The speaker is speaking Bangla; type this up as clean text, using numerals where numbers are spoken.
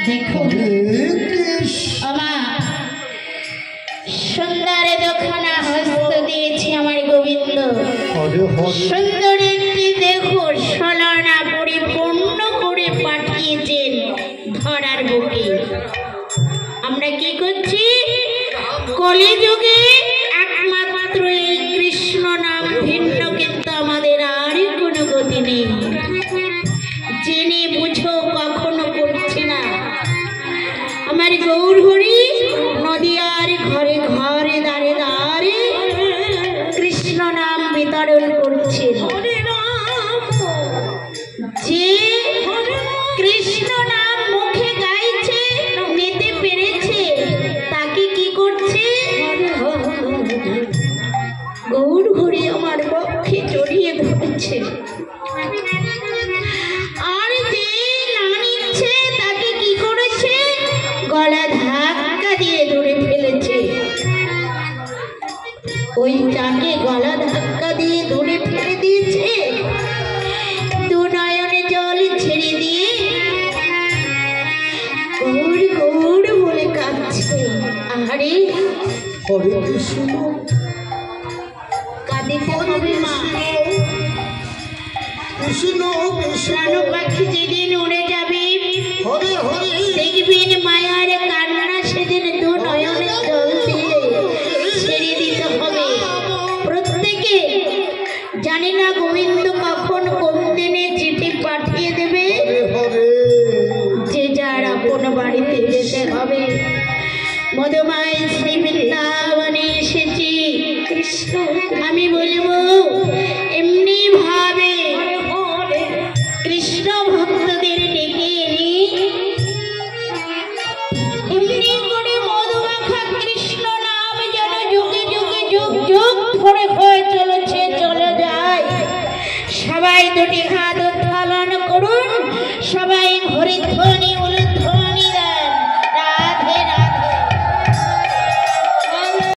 দেখো সুন্দর দোকানা হস্ত দিয়েছি আমার গোবিন্দ। সুন্দর একটি দেখো সলনা পরিপূর্ণ করে পাঠিয়েছেন ধরার বুকে। আমরা কি করছি? কলিযুগে একমাত্র এই কৃষ্ণ নাম ভিন্ন, কিন্তু আমাদের আর কোনো গতি নেই। জেনে বুঝো কখনো করছে না। আমার গৌর হরি নদিয়ার ঘরে ঘরে দাঁড়ে দাঁড়ে কৃষ্ণ নাম বিতরণ করছে। যে কৃষ্ণ নাম মুখে গাইছে, নিতে পেরেছে, তাকে কি করছে? গৌর হরি আমার পক্ষে জড়িয়ে ধরেছে। আর যে না নিচ্ছে তাকে কি করেছে? গলা ধাক্কা দিয়ে দূরে ফেলেছে। ওই তাকে গলা ধাক্কা দিয়ে দূরে ফেলে দিয়েছে। দু নয়নে জল ছেড়ে দিয়ে গৌর গৌর বলে কাঁদছে। আরে হরে কৃষ্ণ, কাঁদিতে হবে মা। কৃষ্ণ প্রাণ পাখি যেদিন উড়ে যাবে, হরে হরে দেখবেন মায়ার কান্না সেদিন দু নয়নে জল দিয়ে ছেড়ে দিতে হবে প্রত্যেকে। জানি না গোবিন্দ কখন কোন দিনে চিঠি পাঠিয়ে দেবে, যে যার আপন বাড়িতে যেতে হবে। মধুমায় শ্রী বৃন্দাবনে এসেছি কৃষ্ণ, আমি বলবো এমনি ভাবে কৃষ্ণ ভক্তদের ডেকে এনে এমনি করে মধুমাখা কৃষ্ণ নাম যেন যুগে যুগে যুগ যুগ ধরে হয়ে চলেছে, চলে যায়। সবাই দুটি হাত উত্তোলন করুন, সবাই হরি